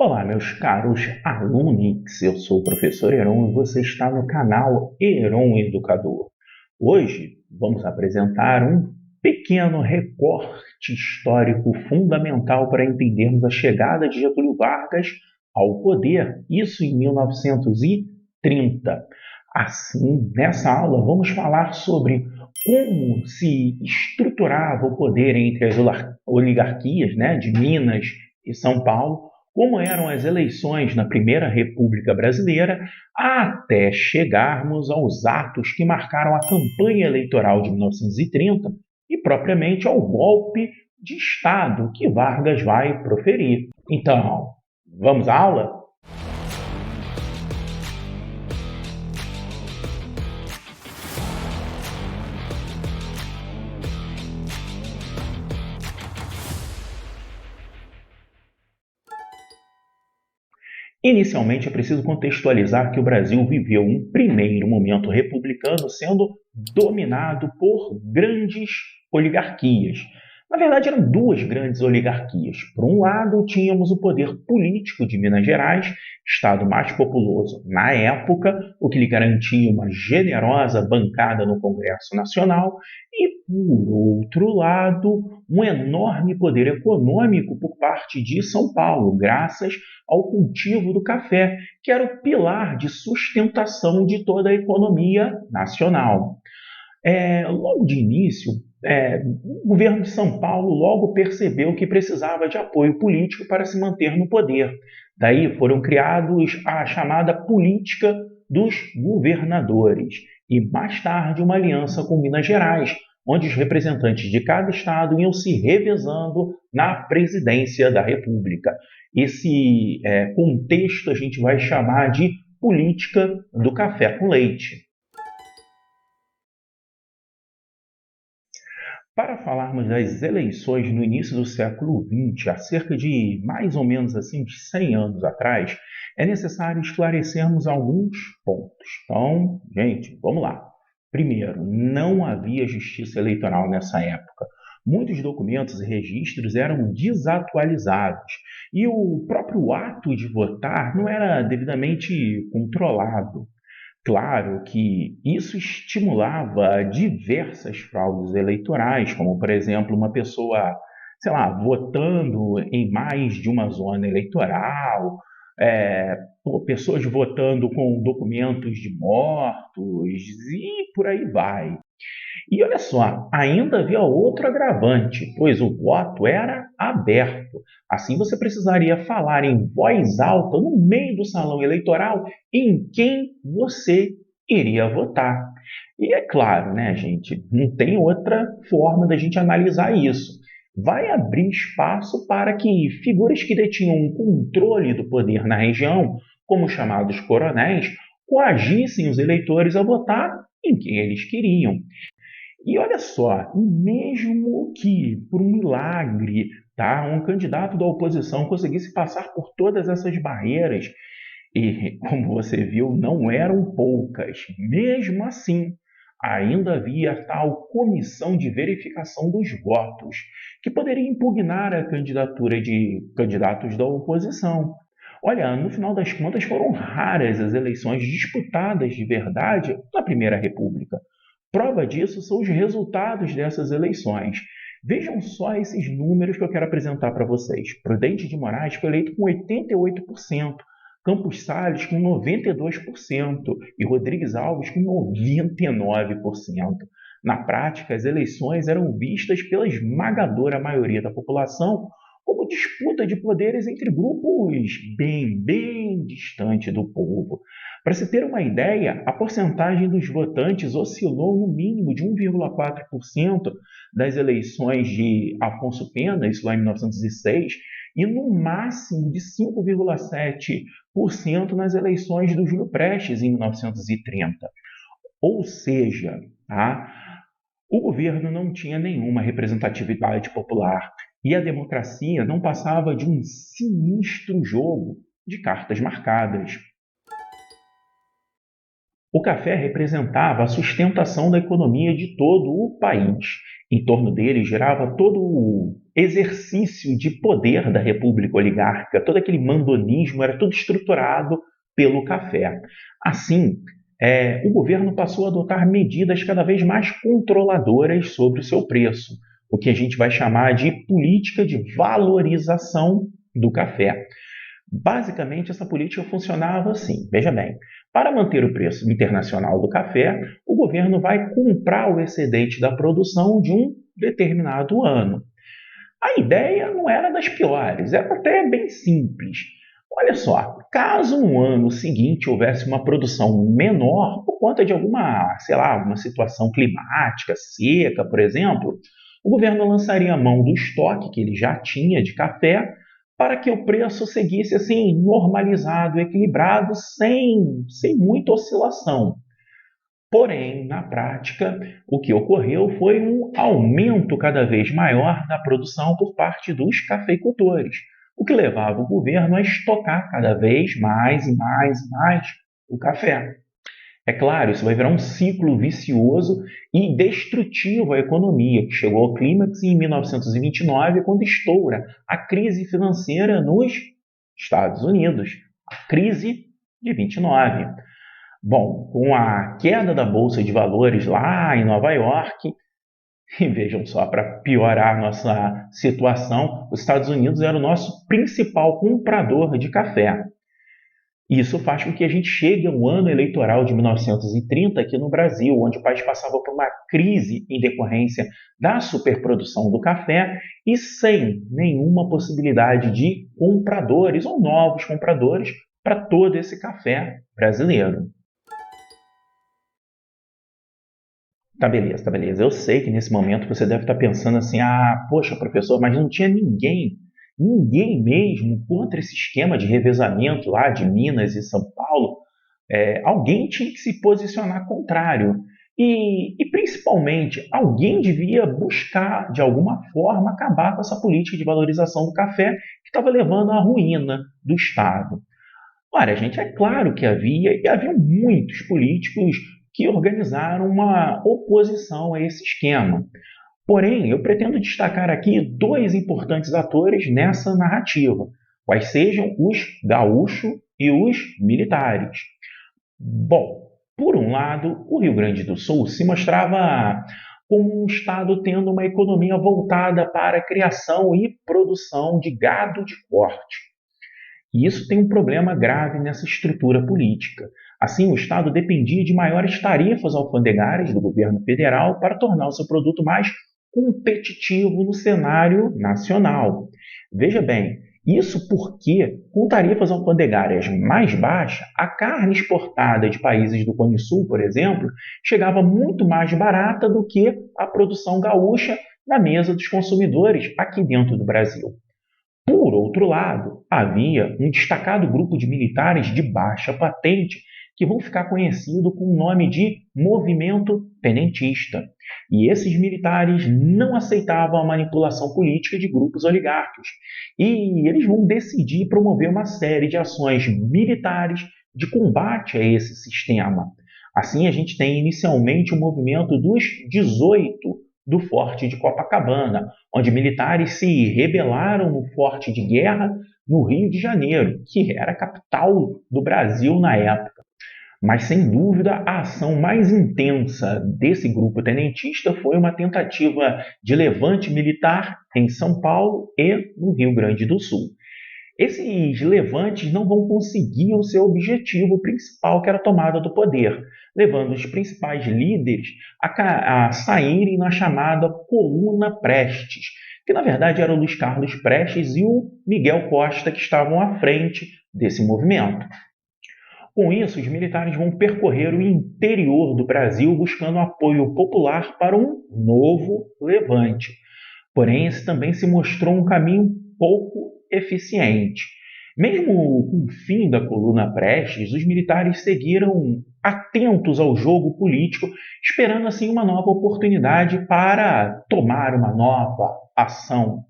Olá, meus caros alunos, eu sou o professor Heron e você está no canal Heron Educador. Hoje vamos apresentar um pequeno recorte histórico fundamental para entendermos a chegada de Getúlio Vargas ao poder, isso em 1930. Assim, nessa aula vamos falar sobre como se estruturava o poder entre as oligarquias, de Minas e São Paulo, como eram as eleições na Primeira República Brasileira, até chegarmos aos atos que marcaram a campanha eleitoral de 1930 e propriamente ao golpe de Estado que Vargas vai proferir. Então, vamos à aula? Inicialmente, é preciso contextualizar que o Brasil viveu um primeiro momento republicano sendo dominado por grandes oligarquias. Na verdade, eram duas grandes oligarquias. Por um lado, tínhamos o poder político de Minas Gerais, estado mais populoso na época, o que lhe garantia uma generosa bancada no Congresso Nacional, e, por outro lado, um enorme poder econômico por parte de São Paulo, graças ao cultivo do café, que era o pilar de sustentação de toda a economia nacional. Logo de início, o governo de São Paulo logo percebeu que precisava de apoio político para se manter no poder. Daí foram criados a chamada política dos governadores e, mais tarde, uma aliança com Minas Gerais, onde os representantes de cada estado iam se revezando na presidência da República. Esse contexto a gente vai chamar de política do café com leite. Para falarmos das eleições no início do século XX, há cerca de mais ou menos assim, de 100 anos atrás, é necessário esclarecermos alguns pontos. Então, gente, vamos lá. Primeiro, não havia justiça eleitoral nessa época. Muitos documentos e registros eram desatualizados e o próprio ato de votar não era devidamente controlado. Claro que isso estimulava diversas fraudes eleitorais, como, por exemplo, uma pessoa, sei lá, votando em mais de uma zona eleitoral, pessoas votando com documentos de mortos e por aí vai. E olha só, ainda havia outro agravante, pois o voto era aberto. Assim você precisaria falar em voz alta no meio do salão eleitoral em quem você iria votar. E é claro, né, gente, não tem outra forma da gente analisar isso. Vai abrir espaço para que figuras que detinham um controle do poder na região, como os chamados coronéis, coagissem os eleitores a votar em quem eles queriam. E olha só, mesmo que por um milagre, um candidato da oposição conseguisse passar por todas essas barreiras, e como você viu, não eram poucas, mesmo assim, ainda havia a tal comissão de verificação dos votos, que poderia impugnar a candidatura de candidatos da oposição. Olha, no final das contas, foram raras as eleições disputadas de verdade na Primeira República. Prova disso são os resultados dessas eleições. Vejam só esses números que eu quero apresentar para vocês. Prudente de Moraes foi eleito com 88%, Campos Salles com 92% e Rodrigues Alves com 99%. Na prática, as eleições eram vistas pela esmagadora maioria da população como disputa de poderes entre grupos bem distantes do povo. Para se ter uma ideia, a porcentagem dos votantes oscilou no mínimo de 1,4% das eleições de Afonso Pena, isso lá em 1906, e no máximo de 5,7% nas eleições do Júlio Prestes, em 1930. Ou seja, o governo não tinha nenhuma representatividade popular e a democracia não passava de um sinistro jogo de cartas marcadas. O café representava a sustentação da economia de todo o país. Em torno dele girava todo o exercício de poder da República Oligárquica, todo aquele mandonismo era tudo estruturado pelo café. Assim, o governo passou a adotar medidas cada vez mais controladoras sobre o seu preço, o que a gente vai chamar de política de valorização do café. Basicamente, essa política funcionava assim. Veja bem, para manter o preço internacional do café, o governo vai comprar o excedente da produção de um determinado ano. A ideia não era das piores, era até bem simples. Olha só, caso no ano seguinte houvesse uma produção menor por conta de alguma situação climática, seca, por exemplo, o governo lançaria a mão do estoque que ele já tinha de café para que o preço seguisse assim normalizado, equilibrado, sem muita oscilação. Porém, na prática, o que ocorreu foi um aumento cada vez maior da produção por parte dos cafeicultores, o que levava o governo a estocar cada vez mais e mais e mais o café. É claro, isso vai virar um ciclo vicioso e destrutivo à economia, que chegou ao clímax em 1929, quando estoura a crise financeira nos Estados Unidos, a crise de 29. Bom, com a queda da Bolsa de Valores lá em Nova York, e vejam só, para piorar a nossa situação, os Estados Unidos era o nosso principal comprador de café. Isso faz com que a gente chegue ao ano eleitoral de 1930 aqui no Brasil, onde o país passava por uma crise em decorrência da superprodução do café e sem nenhuma possibilidade de compradores ou novos compradores para todo esse café brasileiro. Tá beleza, tá beleza. Eu sei que nesse momento você deve estar pensando assim, poxa, professor, mas não tinha ninguém mesmo contra esse esquema de revezamento lá de Minas e São Paulo. Alguém tinha que se posicionar contrário. E principalmente, alguém devia buscar, de alguma forma, acabar com essa política de valorização do café que estava levando à ruína do Estado. Ora, gente, é claro que havia muitos políticos que organizaram uma oposição a esse esquema. Porém, eu pretendo destacar aqui dois importantes atores nessa narrativa, quais sejam os gaúchos e os militares. Bom, por um lado, o Rio Grande do Sul se mostrava como um estado tendo uma economia voltada para a criação e produção de gado de corte. E isso tem um problema grave nessa estrutura política. Assim, o Estado dependia de maiores tarifas alfandegárias do governo federal para tornar o seu produto mais competitivo no cenário nacional. Veja bem, isso porque, com tarifas alfandegárias mais baixas, a carne exportada de países do Cone Sul, por exemplo, chegava muito mais barata do que a produção gaúcha na mesa dos consumidores aqui dentro do Brasil. Por outro lado, havia um destacado grupo de militares de baixa patente que vão ficar conhecidos com o nome de Movimento Tenentista. E esses militares não aceitavam a manipulação política de grupos oligárquicos. E eles vão decidir promover uma série de ações militares de combate a esse sistema. Assim, a gente tem inicialmente o movimento dos 18 do Forte de Copacabana, onde militares se rebelaram no Forte de Guerra no Rio de Janeiro, que era a capital do Brasil na época. Mas, sem dúvida, a ação mais intensa desse grupo tenentista foi uma tentativa de levante militar em São Paulo e no Rio Grande do Sul. Esses levantes não vão conseguir o seu objetivo principal, que era a tomada do poder, levando os principais líderes a saírem na chamada Coluna Prestes, que na verdade era o Luiz Carlos Prestes e o Miguel Costa que estavam à frente desse movimento. Com isso, os militares vão percorrer o interior do Brasil buscando apoio popular para um novo levante. Porém, esse também se mostrou um caminho pouco eficiente. Mesmo com o fim da Coluna Prestes, os militares seguiram atentos ao jogo político, esperando assim uma nova oportunidade para tomar uma nova ação.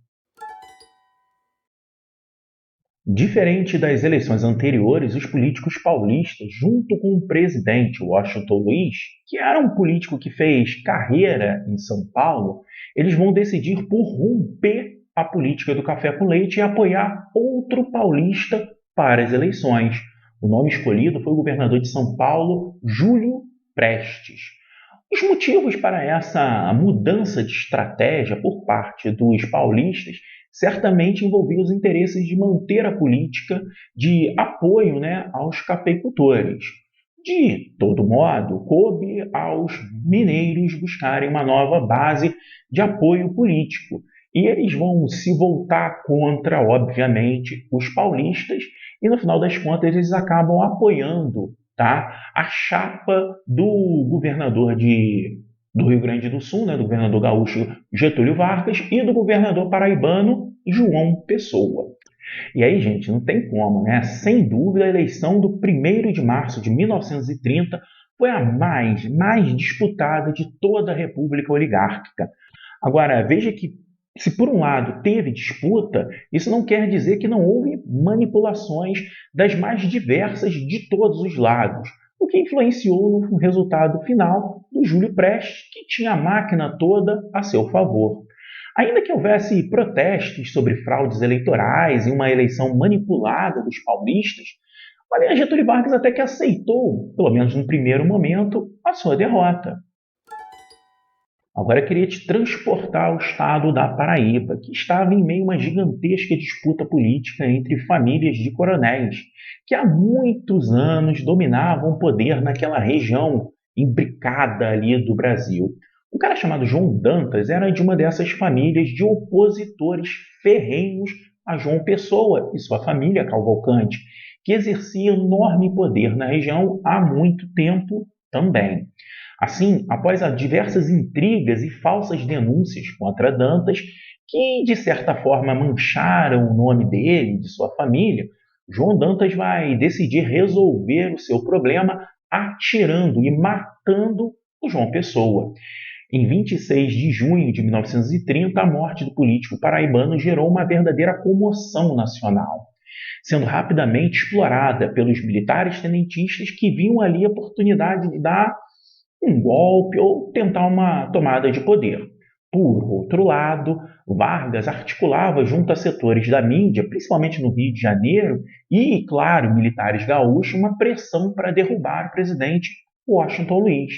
Diferente das eleições anteriores, os políticos paulistas, junto com o presidente Washington Luiz, que era um político que fez carreira em São Paulo, eles vão decidir por romper a política do café com leite e apoiar outro paulista para as eleições. O nome escolhido foi o governador de São Paulo, Júlio Prestes. Os motivos para essa mudança de estratégia por parte dos paulistas certamente envolviam os interesses de manter a política de apoio, aos cafeicultores. De todo modo, coube aos mineiros buscarem uma nova base de apoio político. E eles vão se voltar contra, obviamente, os paulistas, e no final das contas eles acabam apoiando, a chapa do governador do Rio Grande do Sul, do governador gaúcho Getúlio Vargas, e do governador paraibano João Pessoa. E aí, gente, não tem como, Sem dúvida, a eleição do 1º de março de 1930 foi a mais disputada de toda a República Oligárquica. Agora, veja que, se por um lado teve disputa, isso não quer dizer que não houve manipulações das mais diversas de todos os lados, o que influenciou no resultado final do Júlio Prestes, que tinha a máquina toda a seu favor. Ainda que houvesse protestos sobre fraudes eleitorais e uma eleição manipulada dos paulistas, o Getúlio Vargas até que aceitou, pelo menos no primeiro momento, a sua derrota. Agora eu queria te transportar ao estado da Paraíba, que estava em meio a uma gigantesca disputa política entre famílias de coronéis, que há muitos anos dominavam o poder naquela região imbricada ali do Brasil. Um cara chamado João Dantas era de uma dessas famílias de opositores ferrenhos a João Pessoa e sua família Cavalcante, que exercia enorme poder na região há muito tempo também. Assim, após diversas intrigas e falsas denúncias contra Dantas, que de certa forma mancharam o nome dele e de sua família, João Dantas vai decidir resolver o seu problema atirando e matando o João Pessoa. Em 26 de junho de 1930, a morte do político paraibano gerou uma verdadeira comoção nacional, sendo rapidamente explorada pelos militares tenentistas que viam ali a oportunidade de dar um golpe ou tentar uma tomada de poder. Por outro lado, Vargas articulava junto a setores da mídia, principalmente no Rio de Janeiro, e, claro, militares gaúchos, uma pressão para derrubar o presidente Washington Luiz.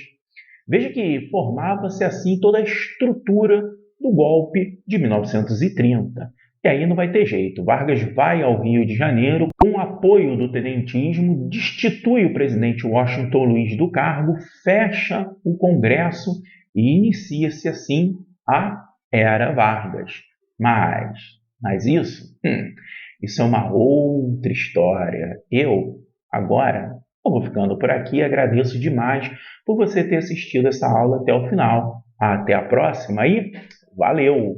Veja que formava-se assim toda a estrutura do golpe de 1930. E aí não vai ter jeito. Vargas vai ao Rio de Janeiro, com apoio do tenentismo, destitui o presidente Washington Luiz do cargo, fecha o Congresso e inicia-se assim a Era Vargas. Mas isso é uma outra história. Agora, eu vou ficando por aqui e agradeço demais por você ter assistido essa aula até o final. Até a próxima e valeu!